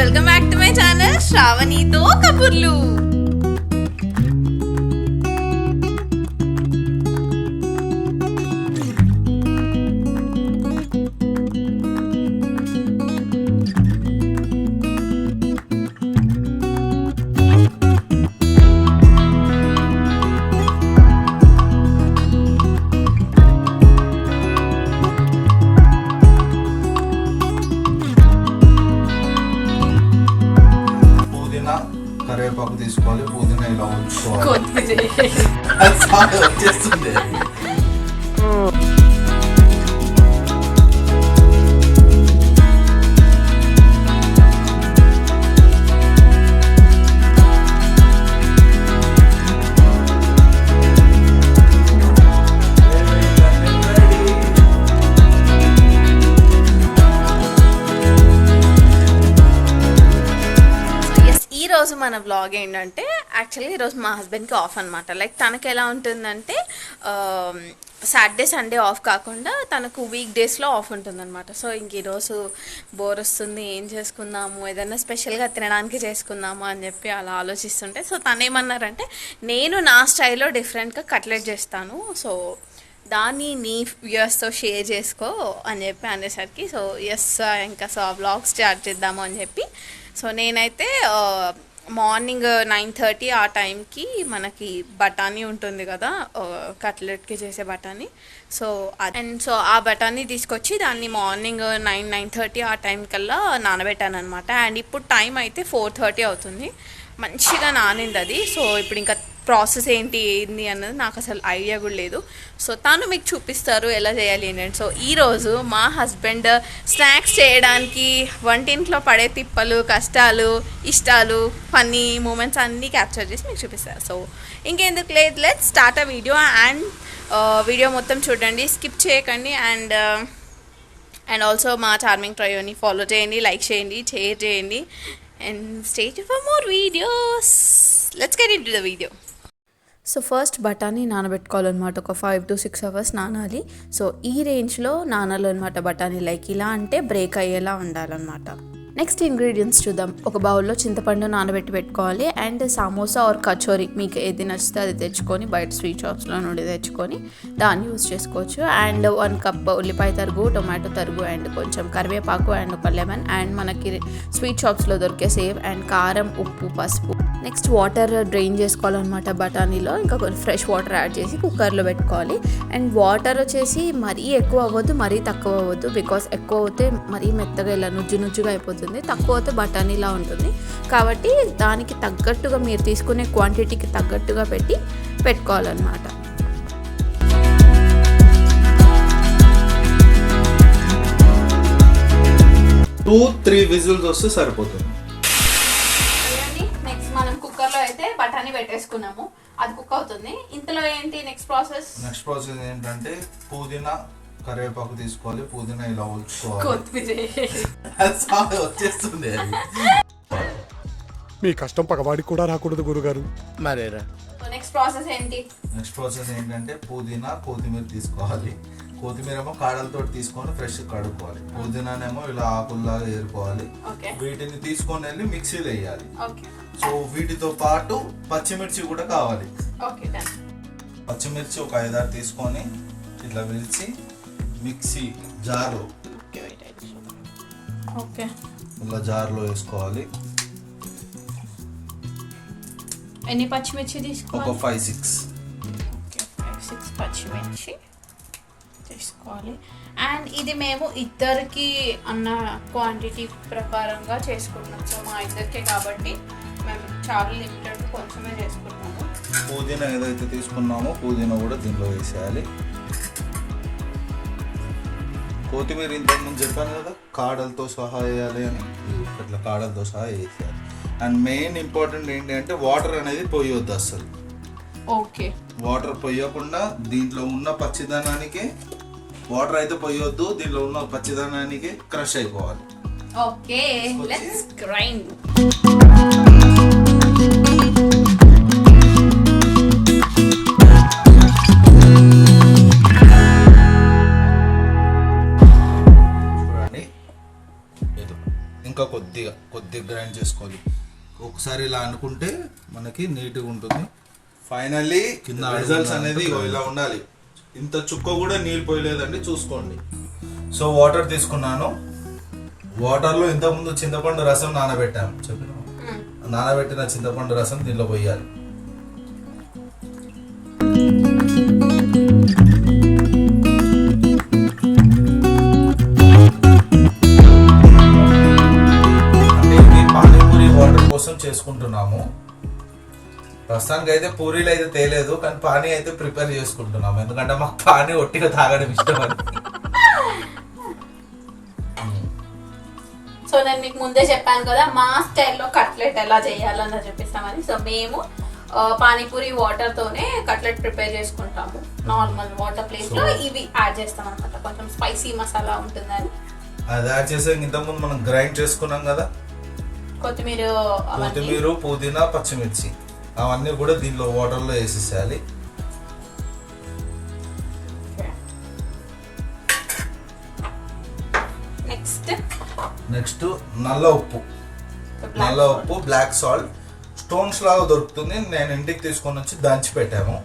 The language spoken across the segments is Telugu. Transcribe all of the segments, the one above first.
Welcome back to my channel శ్రావణితో కబుర్లు. కరివేపాకు తీసుకోవాలి, పుదీనా ఇలా ఉంచుకోవాలి. వచ్చేస్తుంది. ఈరోజు మన వ్లాగ్ ఏంటంటే యాక్చువల్లీ ఈరోజు మా హస్బెండ్కి ఆఫ్ అనమాట. లైక్ తనకి ఎలా ఉంటుందంటే సాటర్డే సండే ఆఫ్ కాకుండా తనకు వీక్ డేస్లో ఆఫ్ ఉంటుందన్నమాట. సో ఇంక ఈరోజు బోర్ వస్తుంది, ఏం చేసుకుందాము, ఏదైనా స్పెషల్గా తినడానికి చేసుకుందాము అని చెప్పి అలా ఆలోచిస్తుంటే సో తను ఏమన్నారంటే నేను నా స్టైల్లో డిఫరెంట్గా కట్లెట్ చేస్తాను, సో దాన్ని నీ వ్యూయర్స్తో షేర్ చేసుకో అని చెప్పి అనేసరికి సో ఎస్ ఇంకా సో ఆ వ్లాగ్ స్టార్ట్ చేద్దాము అని చెప్పి సో నేనైతే మార్నింగ్ 9:30 ఆ టైంకి మనకి బఠానీ ఉంటుంది కదా కట్లెట్కి చేసే బఠానీ, సో అండ్ సో ఆ బఠానీ తీసుకొచ్చి దాన్ని మార్నింగ్ 9:30 ఆ టైం కల్లా నానబెట్టాను అనమాట. అండ్ ఇప్పుడు టైం అయితే 4:30 అవుతుంది. మంచిగా నానింది అది. సో ఇప్పుడు ఇంకా ప్రాసెస్ ఏంటి అన్నది నాకు అసలు ఐడియా కూడా లేదు. సో తను మీకు చూపిస్తారు ఎలా చేయాలి ఏంటంటే. సో ఈరోజు మా హస్బెండ్ స్నాక్స్ చేయడానికి వంటింట్లో పడే తిప్పలు, కష్టాలు, ఇష్టాలు, ఫన్నీ మూమెంట్స్ అన్నీ క్యాప్చర్ చేసి మీకు చూపిస్తారు. సో ఇంకెందుకు లేదు, let's start a video. And video మొత్తం చూడండి, స్కిప్ చేయకండి. అండ్ ఆల్సో మా చార్మింగ్ ట్రయోని ఫాలో చేయండి, లైక్ చేయండి, షేర్ చేయండి. And stay tuned for more videos. Let's get into the video. So first బఠానీ నానబెట్టుకోవాలన్నమాట. ఒక 5 to 6 hours నానాలి. సో ఈ రేంజ్లో నానాలి అనమాట బఠానీ. లైక్ ఇలా అంటే బ్రేక్ అయ్యేలా ఉండాలన్నమాట. నెక్స్ట్ ఇంగ్రీడియంట్స్ చూద్దాం. ఒక బౌల్లో చింతపండు నానబెట్టి పెట్టుకోవాలి. అండ్ సమోసా ఆర్ కచోరీ మీకు ఏది నచ్చితే అది తెచ్చుకొని బయట స్వీట్ షాప్స్లో నుండి తెచ్చుకొని దాన్ని యూజ్ చేసుకోవచ్చు. అండ్ 1 cup ఉల్లిపాయ తరుగు, టొమాటో తరుగు, అండ్ కొంచెం కరివేపాకు, అండ్ ఒక లెమన్, అండ్ మనకి స్వీట్ షాప్స్లో దొరికే సేవ్, అండ్ కారం, ఉప్పు, పసుపు. నెక్స్ట్ వాటర్ డ్రైన్ చేసుకోవాలన్నమాట బఠానీలో. ఇంకా కొన్ని ఫ్రెష్ వాటర్ యాడ్ చేసి కుక్కర్లో పెట్టుకోవాలి. అండ్ వాటర్ వచ్చేసి మరీ ఎక్కువ అవ్వద్దు, మరీ తక్కువ అవ్వద్దు. బికాస్ ఎక్కువ అవుతే మరీ మెత్తగా ఇలా నుజ్జుగా అయిపోతుంది, తక్కువ అయితే బఠానీలా ఉంటుంది. కాబట్టి దానికి తగ్గట్టుగా మీరు తీసుకునే క్వాంటిటీకి తగ్గట్టుగా పెట్టుకోవాలన్నమాట. 2-3 విజిల్స్ వస్తే సరిపోతుంది. నెక్స్ట్ మనం కుక్కర్లో అయితే బఠానీ పెట్టేసుకున్నాము, అది కుక్ అవుతుంది. ఇంతలో ఏంటి నెక్స్ట్ ప్రాసెస్ ఏంటంటే పుదీనా, కరివేపాకు తీసుకోవాలి, పుదీనా ఇలా ఉంచుకోవాలి. వచ్చేస్తుంది. మీ కష్టం పగవాడికి కూడా రాకూడదు గురుగారు. మరేరా నెక్స్ట్ ప్రాసెస్ ఏంటి? నెక్స్ట్ ప్రాసెస్ ఏంటంటే పుదీనా, కొత్తిమీర తీసుకోవాలి. కొత్తిమీర ఏమో కాడలతో తీసుకొని ఫ్రెష్ కడుక్కోవాలి. పుదీనానేమో ఇలా ఆకుల్లాగా ఏరుకోవాలి. వీటిని తీసుకొని వెళ్ళి మిక్సీలో వేయాలి. సో వీటితో పాటు పచ్చిమిర్చి కూడా కావాలి. పచ్చిమిర్చి ఒక 5-6 తీసుకొని ఇట్లా విరిచి మిక్సీ జార్లో ఇలా జార్లో వేసుకోవాలి. ఎన్ని పచ్చిమిర్చి తీసుకోవాలి? ఒక 5-6 పచ్చిమిర్చి తీసుకోవాలి. అండ్ ఇది మేము ఇద్దరికి అన్న క్వాంటిటీ ప్రకారంగా చేసుకుంటున్నాం. సో మా ఇద్దరికే కాబట్టి మేము చాలా లిమిటెడ్ కొంచెమే చేసుకుంటాము. పుదీనా ఏదైతే తీసుకున్నామో పుదీనా కూడా దీనిలో వేసేయాలి. కొత్తిమీర ఇంతకుముందు చెప్పాను కదా కాడలతో సహా వేయాలి అని, ఇట్లా కాడలతో సహా వేసేయాలి. అండ్ మెయిన్ ఇంపార్టెంట్ ఏంటి అంటే వాటర్ అనేది పోయొద్దు అసలు. ఓకే, వాటర్ పోయకుండా దీంట్లో ఉన్న పచ్చిదనానికి వాటర్ అయితే పోయొద్దు, దీంట్లో ఉన్న పచ్చిదనానికి క్రష్ అయిపోవాలి. Okay, let's grind. ఇంకా కొద్దిగా గ్రైండ్ చేసుకోవాలి. ఒకసారి ఇలా అనుకుంటే మనకి నీట్గా ఉంటుంది. ఫైనల్లీ కింద రిజల్ట్స్ అనేది ఇలా ఉండాలి. ఇంత చుక్క కూడా నీళ్ళు పోయలేదండి, చూసుకోండి. సో వాటర్ తీసుకున్నాను. వాటర్లో ఇంతకుముందు చింతపండు రసం నానబెట్టాము. చెప్పిన నానబెట్టిన చింతపండు రసం దీనిలో పోయాలి. అంటే ఇది పానీపూరి వాటర్ కోసం చేసుకుంటున్నాము. ప్రస్తుతానికి అయితే పూరీలు అయితే తేలేదు, కానీ పానీ అయితే ప్రిపేర్ చేసుకుంటున్నాము. ఎందుకంటే మాకు పానీ ఒట్టిగా తాగడం ఇష్టం అని. సో నేను మీకు ముందే చెప్పాను కదా మా స్టైల్లో కట్లెట్ ఎలా చేయాలని చెప్పిస్తామని. సో మేము పానీపూరి వాటర్ తోనే కట్లెట్ ప్రిపేర్ చేసుకుంటాము. నార్మల్ వాటర్ ప్లేస్ లో ఇవి యాడ్ చేస్తాం అనమాట, కొంచెం స్పైసీ మసాలా ఉంటుందని. అది యాడ్ చేసే ఇంతకుముందు మనం గ్రైండ్ చేసుకున్నాం కదా, కొత్తిమీర, పుదీనా, పచ్చిమిర్చి అవన్నీ కూడా దీనిలో వాటర్లో వేసేసేయాలి. నెక్స్ట్ నల్ల ఉప్పు, బ్లాక్ సాల్ట్ స్టోన్స్ లాగా దొరుకుతుంది. నేను ఇంటికి తీసుకొని వచ్చి దంచి పెట్టాము.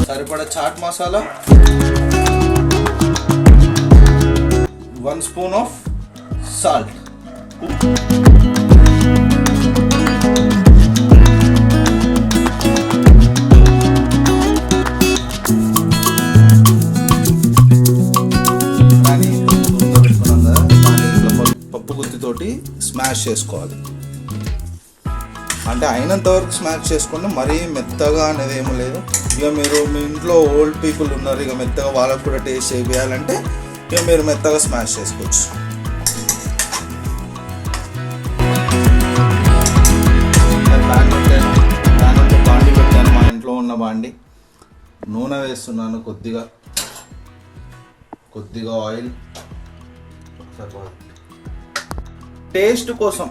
సరిపడా chaat masala, 1 spoon of salt, తోటి స్మాష్ చేసుకోవాలి. అంటే అయినంత వరకు స్మాష్ చేసుకుంటే మరీ మెత్తగా అనేది ఏమీ లేదు. ఇక మీరు మీ ఇంట్లో ఓల్డ్ పీపుల్ ఉన్నారు, ఇక మెత్తగా వాళ్ళకు కూడా టేస్ట్ చేయాలంటే ఇక మీరు మెత్తగా స్మాష్ చేసుకోవచ్చు. బాండి పెట్టాను, మా ఇంట్లో ఉన్న బాండి. నూనె వేస్తున్నాను, కొద్దిగా ఆయిల్, టేస్ట్ కోసం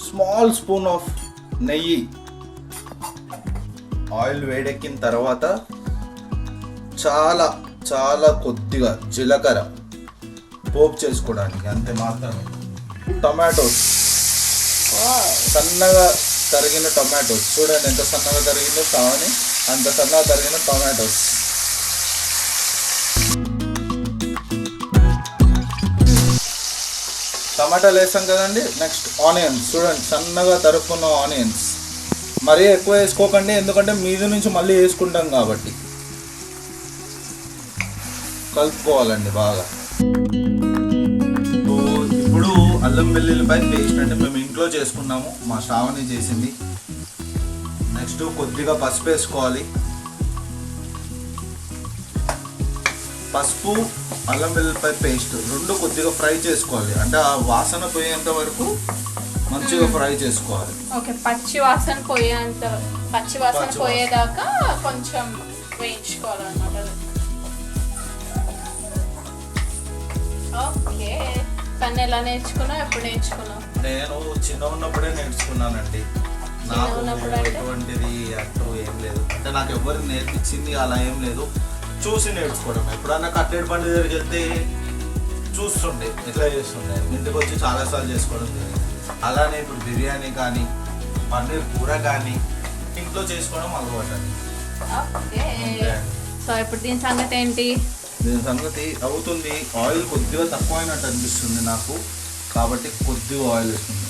స్మాల్ స్పూన్ ఆఫ్ నెయ్యి. ఆయిల్ వేడెక్కిన తర్వాత చాలా కొద్దిగా జీలకర్ర పోపు చేసుకోవడానికి, అంతే మాత్రమే. టొమాటోస్, సన్నగా తరిగిన టొమాటోస్, చూడండి ఎంత సన్నగా తరిగిందో కావని, అంత సన్నగా తరిగిన టొమాటోస్. టమాటాలు వేసాం కదండి. నెక్స్ట్ ఆనియన్స్, చూడండి సన్నగా తరుక్కున్న ఆనియన్స్. మరీ ఎక్కువ వేసుకోకండి, ఎందుకంటే మీద నుంచి మళ్ళీ వేసుకుంటాం కాబట్టి. కలుపుకోవాలండి బాగా. ఇప్పుడు అల్లం వెల్లుల్లిపాయ పేస్ట్ అంటే మేము ఇంట్లో చేసుకున్నాము, మా శ్రావణి చేసింది. నెక్స్ట్ కొద్దిగా పసుపు వేసుకోవాలి. పసుపు, అల్లం వెల్లుల్లిపాయ పేస్ట్ రెండు కొద్దిగా ఫ్రై చేసుకోవాలి. అంటే ఆ వాసన పోయేంత వరకు మంచిగా ఫ్రై చేసుకోవాలి. ఓకే, పచ్చి వాసన పోయేదాకా కొంచెం వేయించుకోవాలన్నమాట. ఓకే, కానీ ఎలా నేర్చుకున్నావు, ఎప్పుడు నేర్చుకున్నావు? నేను చిన్న ఉన్నప్పుడే నేర్చుకున్నానండి. నాకు ఎటువంటిది అటు ఏం లేదు, అంటే నాకు ఎవరు నేర్పించింది అలా ఏం లేదు, చూసి నేర్చుకోవడం. ఎప్పుడన్నా కట్లెట్ బండి దగ్గరికి వెళ్తే చూస్తుండే ఎట్లా చేస్తుండే, ఇంటికి వచ్చి చాలాసార్లు చేసుకోవడం జరిగింది. అలానే ఇప్పుడు బిర్యానీ కానీ పన్నీర్ కూర కానీ ఇంట్లో చేసుకోవడం అలవాటు అండి. సో ఇప్పుడు దీని సంగతి ఏంటి? దీని సంగతి అవుతుంది, ఆయిల్ కొద్దిగా తక్కువ అయినట్టు అనిపిస్తుంది నాకు, కాబట్టి కొద్దిగా ఆయిల్ వేస్తుంది.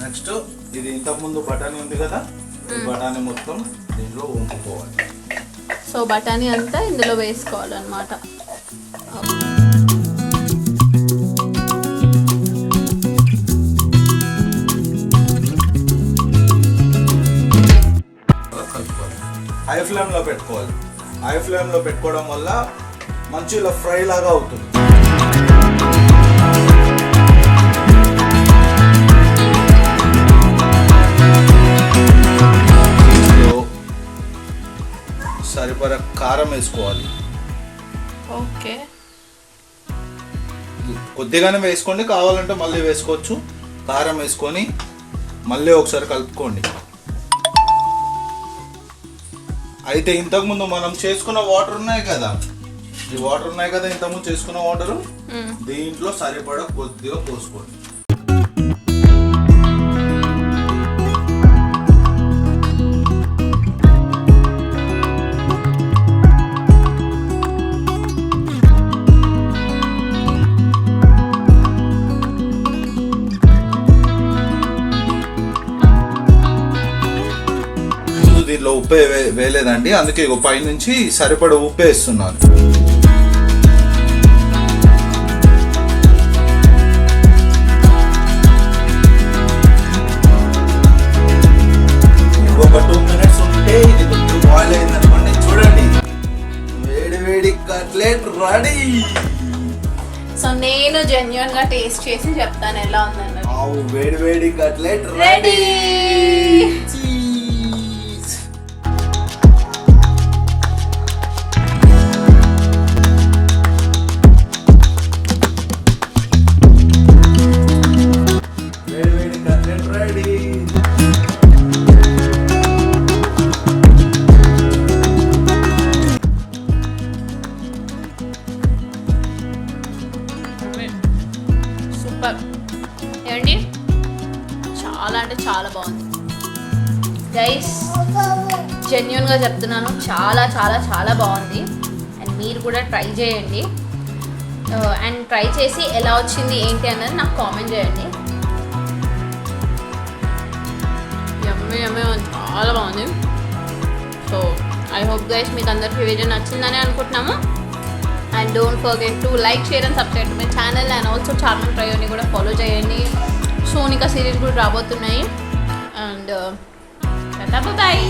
నెక్స్ట్ ఇది ఇంతకుముందు బఠానీ ఉంది కదా, ఈ బఠానీ మొత్తం దీంట్లో వంపుకోవాలి. సో బఠానీ అంతా ఇందులో వేసుకోవాలన్నమాట. హై ఫ్లేమ్లో పెట్టుకోవాలి. హై ఫ్లేమ్లో పెట్టుకోవడం వల్ల మంచిగా ఫ్రై లాగా అవుతుంది. ఓకే, కొద్దిగానే వేసుకోండి, కావాలంటే మళ్ళీ వేసుకోవచ్చు. కారం వేసుకొని మళ్ళీ ఒకసారి కలుపుకోండి. అయితే ఇంతకుముందు మనం చేసుకున్న వాటర్ ఉన్నాయి కదా, ఈ వాటర్ ఉన్నాయి కదా ఇంతకుముందు చేసుకున్న వాటర్, దీంట్లో సరిపడా కొద్దిగా పోసుకోండి. దీంట్లో ఉప్పు వేయలేదండి, అందుకే పై నుంచి సరిపడ ఉప్పు వేస్తున్నాను. ఇంకొక 2 minutes ఉంటే ఇది కొంచెం బాయిల్ అయిందనుకోండి. చూడండి, వేడి వేడి కట్లెట్ రెడీ. సో నేను జెన్యున్ గా టేస్ట్ చేసి చెప్తాను ఎలా ఉందన్నది. వేడి వేడి కట్లెట్ రెడీ. సూపర్ ఏమండి, చాలా అంటే చాలా బాగుంది గైస్, జెన్యున్గా చెప్తున్నాను, చాలా చాలా చాలా బాగుంది. అండ్ మీరు కూడా ట్రై చేయండి, అండ్ ట్రై చేసి ఎలా వచ్చింది ఏంటి అన్నది నాకు కామెంట్ చేయండి. యమ్మీ యమ్మీ చాలా బాగుంది. సో ఐ హోప్ గైస్ మీకు అందరికీ వీడియో నచ్చిందని అనుకుంటున్నాము. And don't forget to like, share and subscribe to my channel. And also చార్మన్ ట్రయోని కూడా ఫాలో చేయండి. సోనికా సీరియల్ కూడా రాబోతున్నాయి. And bye.